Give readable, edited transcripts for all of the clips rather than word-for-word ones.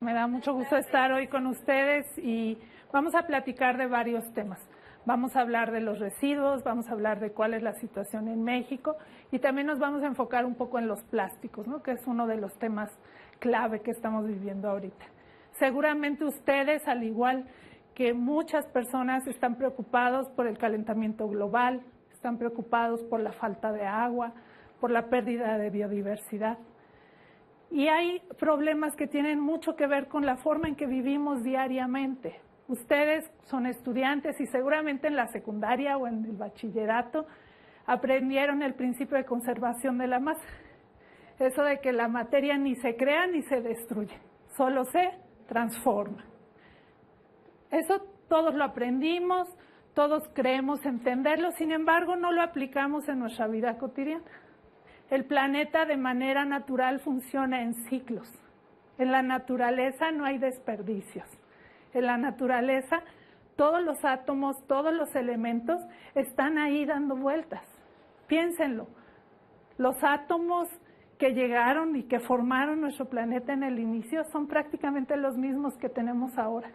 Me da mucho gusto estar hoy con ustedes y vamos a platicar de varios temas. Vamos a hablar de los residuos, vamos a hablar de cuál es la situación en México y también nos vamos a enfocar un poco en los plásticos, ¿no? Que es uno de los temas clave que estamos viviendo ahorita. Seguramente ustedes, al igual que muchas personas, están preocupados por el calentamiento global, están preocupados por la falta de agua, por la pérdida de biodiversidad. Y hay problemas que tienen mucho que ver con la forma en que vivimos diariamente. Ustedes son estudiantes y seguramente en la secundaria o en el bachillerato aprendieron el principio de conservación de la masa. Eso de que la materia ni se crea ni se destruye, solo se transforma. Eso todos lo aprendimos, todos creemos entenderlo, sin embargo no lo aplicamos en nuestra vida cotidiana. El planeta de manera natural funciona en ciclos. En la naturaleza no hay desperdicios. En la naturaleza todos los átomos, todos los elementos están ahí dando vueltas. Piénsenlo, los átomos que llegaron y que formaron nuestro planeta en el inicio son prácticamente los mismos que tenemos ahora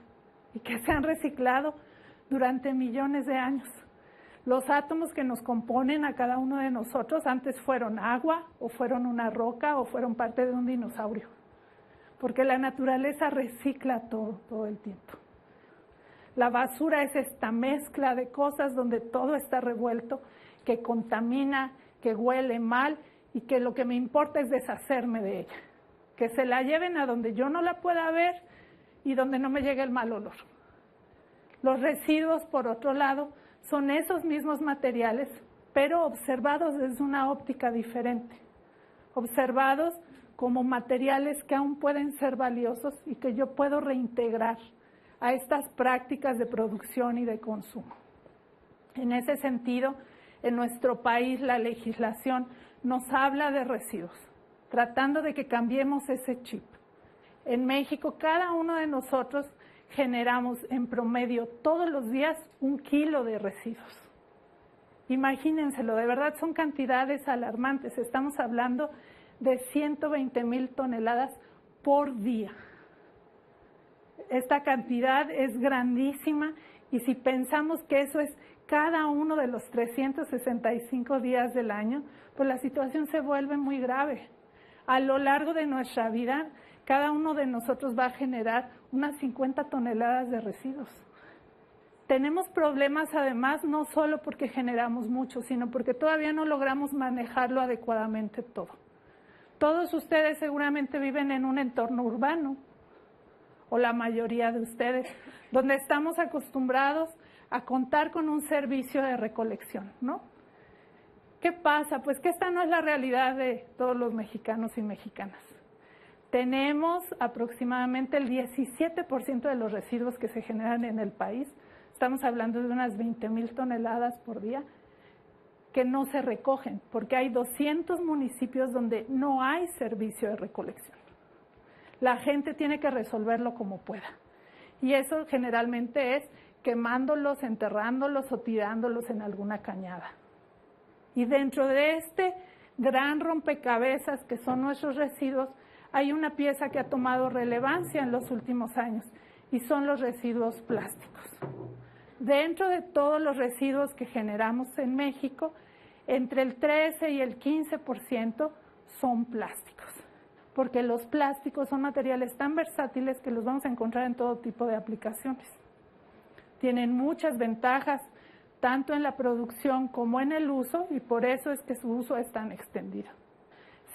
y que se han reciclado durante millones de años. Los átomos que nos componen a cada uno de nosotros antes fueron agua, o fueron una roca, o fueron parte de un dinosaurio. Porque la naturaleza recicla todo el tiempo. La basura es esta mezcla de cosas donde todo está revuelto, que contamina, que huele mal y que lo que me importa es deshacerme de ella. Que se la lleven a donde yo no la pueda ver y donde no me llegue el mal olor. Los residuos, por otro lado, son esos mismos materiales, pero observados desde una óptica diferente. Observados como materiales que aún pueden ser valiosos y que yo puedo reintegrar a estas prácticas de producción y de consumo. En ese sentido, en nuestro país la legislación nos habla de residuos, tratando de que cambiemos ese chip. En México, cada uno de nosotros generamos en promedio todos los días 1 kilo de residuos. Imagínenselo, de verdad son cantidades alarmantes. Estamos hablando de 120,000 toneladas por día. Esta cantidad es grandísima y si pensamos que eso es cada uno de los 365 días del año, pues la situación se vuelve muy grave. A lo largo de nuestra vida, cada uno de nosotros va a generar unas 50 toneladas de residuos. Tenemos problemas además no solo porque generamos mucho, sino porque todavía no logramos manejarlo adecuadamente todo. Todos ustedes seguramente viven en un entorno urbano, o la mayoría de ustedes, donde estamos acostumbrados a contar con un servicio de recolección, ¿no? ¿Qué pasa? Pues que esta no es la realidad de todos los mexicanos y mexicanas. Tenemos aproximadamente el 17% de los residuos que se generan en el país, estamos hablando de unas 20,000 toneladas por día, que no se recogen, porque hay 200 municipios donde no hay servicio de recolección. La gente tiene que resolverlo como pueda. Y eso generalmente es quemándolos, enterrándolos o tirándolos en alguna cañada. Y dentro de este gran rompecabezas que son nuestros residuos, hay una pieza que ha tomado relevancia en los últimos años y son los residuos plásticos. Dentro de todos los residuos que generamos en México, entre el 13 y el 15% son plásticos, porque los plásticos son materiales tan versátiles que los vamos a encontrar en todo tipo de aplicaciones. Tienen muchas ventajas, tanto en la producción como en el uso, y por eso es que su uso es tan extendido.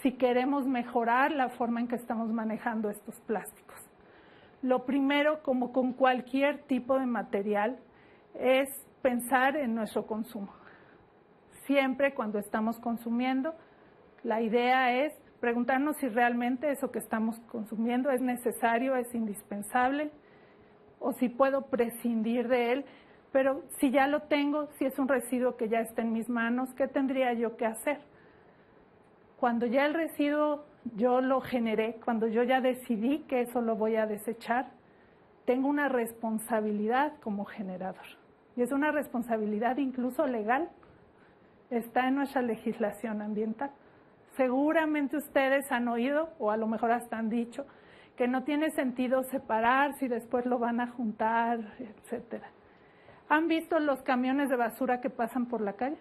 Si queremos mejorar la forma en que estamos manejando estos plásticos, lo primero, como con cualquier tipo de material, es pensar en nuestro consumo. Siempre cuando estamos consumiendo, la idea es preguntarnos si realmente eso que estamos consumiendo es necesario, es indispensable, o si puedo prescindir de él. Pero si ya lo tengo, si es un residuo que ya está en mis manos, ¿qué tendría yo que hacer? Cuando ya el residuo yo lo generé, cuando yo ya decidí que eso lo voy a desechar, tengo una responsabilidad como generador. Y es una responsabilidad incluso legal. Está en nuestra legislación ambiental. Seguramente ustedes han oído, o a lo mejor hasta han dicho, que no tiene sentido separar si después lo van a juntar, etcétera. ¿Han visto los camiones de basura que pasan por la calle?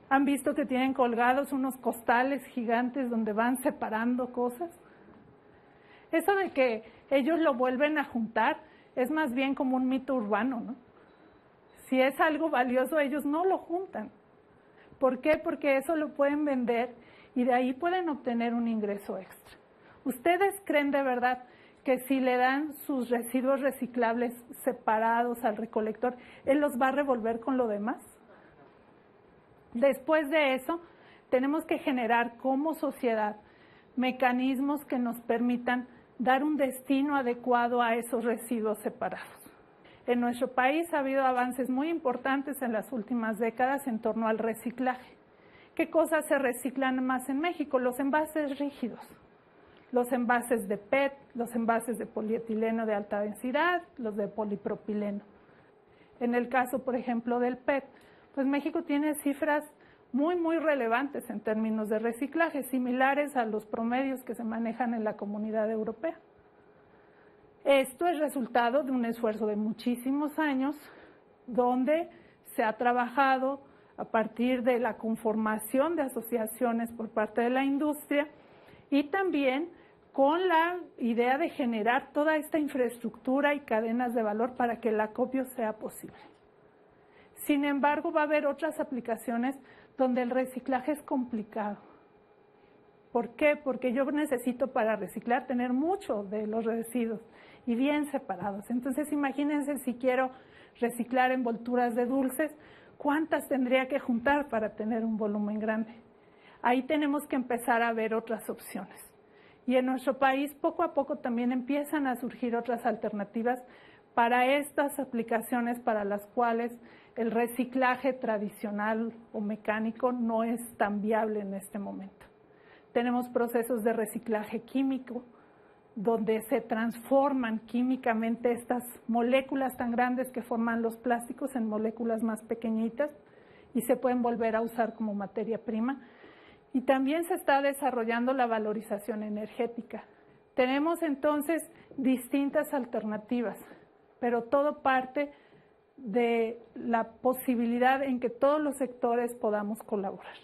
¿Han visto que tienen colgados unos costales gigantes donde van separando cosas? Eso de que ellos lo vuelven a juntar es más bien como un mito urbano, ¿no? Si es algo valioso, ellos no lo juntan. ¿Por qué? Porque eso lo pueden vender y de ahí pueden obtener un ingreso extra. ¿Ustedes creen de verdad que si le dan sus residuos reciclables separados al recolector, él los va a revolver con lo demás? Después de eso, tenemos que generar como sociedad mecanismos que nos permitan dar un destino adecuado a esos residuos separados. En nuestro país ha habido avances muy importantes en las últimas décadas en torno al reciclaje. ¿Qué cosas se reciclan más en México? Los envases rígidos, los envases de PET, los envases de polietileno de alta densidad, los de polipropileno. En el caso, por ejemplo, del PET, pues México tiene cifras muy relevantes en términos de reciclaje, similares a los promedios que se manejan en la Comunidad Europea. Esto es resultado de un esfuerzo de muchísimos años, donde se ha trabajado a partir de la conformación de asociaciones por parte de la industria y también con la idea de generar toda esta infraestructura y cadenas de valor para que el acopio sea posible. Sin embargo, va a haber otras aplicaciones donde el reciclaje es complicado. ¿Por qué? Porque yo necesito para reciclar tener mucho de los residuos y bien separados. Entonces, imagínense si quiero reciclar envolturas de dulces, ¿cuántas tendría que juntar para tener un volumen grande? Ahí tenemos que empezar a ver otras opciones. Y en nuestro país, poco a poco, también empiezan a surgir otras alternativas para estas aplicaciones para las cuales el reciclaje tradicional o mecánico no es tan viable en este momento. Tenemos procesos de reciclaje químico, donde se transforman químicamente estas moléculas tan grandes que forman los plásticos en moléculas más pequeñitas y se pueden volver a usar como materia prima. Y también se está desarrollando la valorización energética. Tenemos entonces distintas alternativas, pero todo parte de la posibilidad en que todos los sectores podamos colaborar.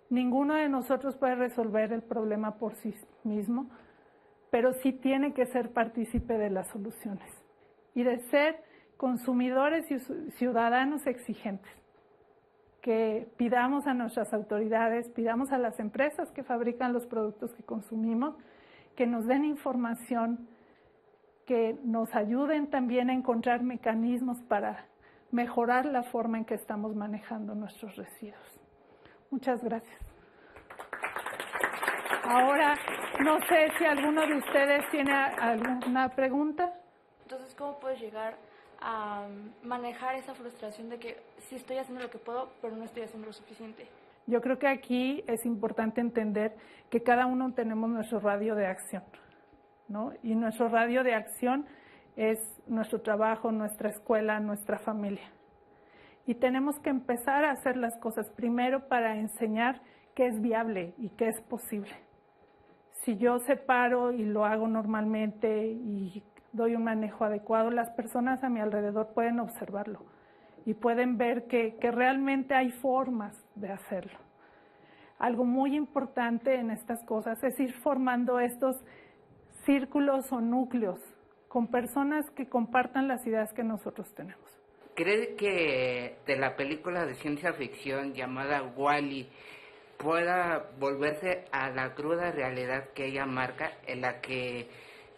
Ninguno de nosotros puede resolver el problema por sí mismo, pero sí tiene que ser partícipe de las soluciones y de ser consumidores y ciudadanos exigentes, que pidamos a nuestras autoridades, pidamos a las empresas que fabrican los productos que consumimos, que nos den información, que nos ayuden también a encontrar mecanismos para mejorar la forma en que estamos manejando nuestros residuos. Muchas gracias. Ahora, no sé si alguno de ustedes tiene alguna pregunta. Entonces, ¿cómo puedes llegar a manejar esa frustración de que sí estoy haciendo lo que puedo, pero no estoy haciendo lo suficiente? Yo creo que aquí es importante entender que cada uno tenemos nuestro radio de acción, ¿no? Y nuestro radio de acción es nuestro trabajo, nuestra escuela, nuestra familia. Y tenemos que empezar a hacer las cosas primero para enseñar qué es viable y qué es posible. Si yo separo y lo hago normalmente y doy un manejo adecuado, las personas a mi alrededor pueden observarlo y pueden ver que realmente hay formas de hacerlo. Algo muy importante en estas cosas es ir formando estos círculos o núcleos con personas que compartan las ideas que nosotros tenemos. ¿Cree que de la película de ciencia ficción llamada Wall-E pueda volverse a la cruda realidad que ella marca, en la que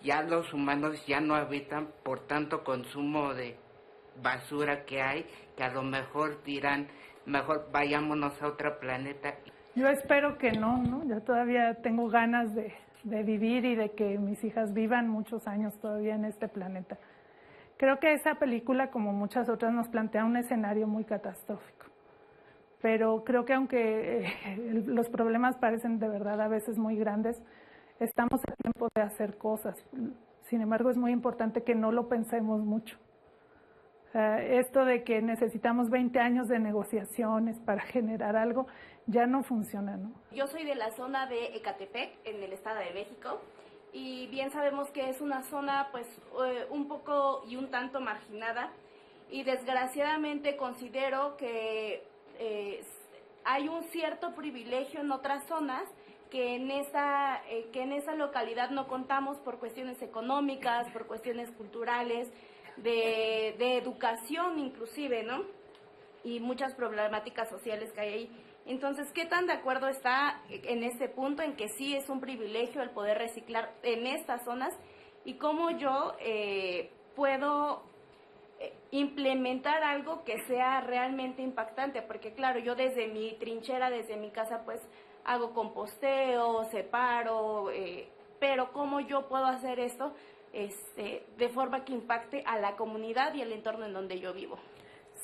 ya los humanos ya no habitan por tanto consumo de basura que hay, que a lo mejor dirán, mejor vayámonos a otro planeta? Yo espero que no. Yo todavía tengo ganas de vivir y de que mis hijas vivan muchos años todavía en este planeta. Creo que esa película, como muchas otras, nos plantea un escenario muy catastrófico. Pero creo que aunque los problemas parecen de verdad a veces muy grandes, estamos a tiempo de hacer cosas. Sin embargo, es muy importante que no lo pensemos mucho. Esto de que necesitamos 20 años de negociaciones para generar algo, ya no funciona, ¿no? Yo soy de la zona de Ecatepec, en el Estado de México, y bien sabemos que es una zona pues un poco y un tanto marginada, y desgraciadamente considero que hay un cierto privilegio en otras zonas que en esa localidad no contamos por cuestiones económicas, por cuestiones culturales, de educación inclusive, ¿no? Y muchas problemáticas sociales que hay ahí. Entonces, ¿qué tan de acuerdo está en este punto en que sí es un privilegio el poder reciclar en estas zonas? Y cómo yo puedo implementar algo que sea realmente impactante, porque claro, yo desde mi trinchera, desde mi casa, pues hago composteo, separo, pero cómo yo puedo hacer esto de forma que impacte a la comunidad y el entorno en donde yo vivo.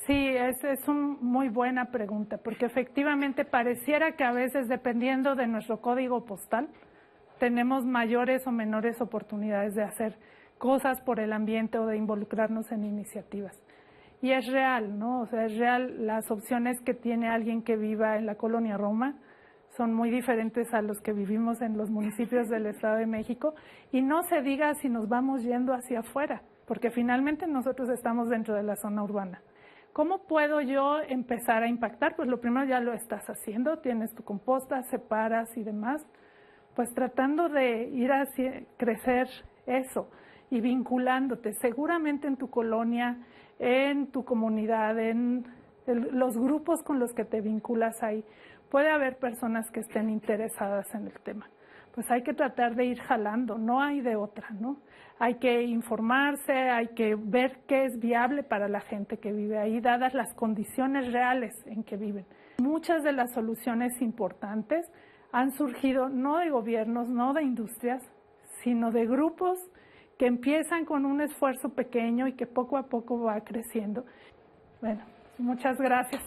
Sí, es una muy buena pregunta, porque efectivamente pareciera que a veces, dependiendo de nuestro código postal, tenemos mayores o menores oportunidades de hacer cosas por el ambiente o de involucrarnos en iniciativas. Y es real, ¿no? O sea, es real, las opciones que tiene alguien que viva en la colonia Roma son muy diferentes a los que vivimos en los municipios del Estado de México, y no se diga si nos vamos yendo hacia afuera, porque finalmente nosotros estamos dentro de la zona urbana. ¿Cómo puedo yo empezar a impactar? Pues lo primero, ya lo estás haciendo, tienes tu composta, separas y demás, pues tratando de ir hacia crecer eso y vinculándote seguramente en tu colonia, en tu comunidad, en los grupos con los que te vinculas ahí. Puede haber personas que estén interesadas en el tema. Pues hay que tratar de ir jalando, no hay de otra, ¿no? Hay que informarse, hay que ver qué es viable para la gente que vive ahí, dadas las condiciones reales en que viven. Muchas de las soluciones importantes han surgido no de gobiernos, no de industrias, sino de grupos que empiezan con un esfuerzo pequeño y que poco a poco va creciendo. Bueno, muchas gracias.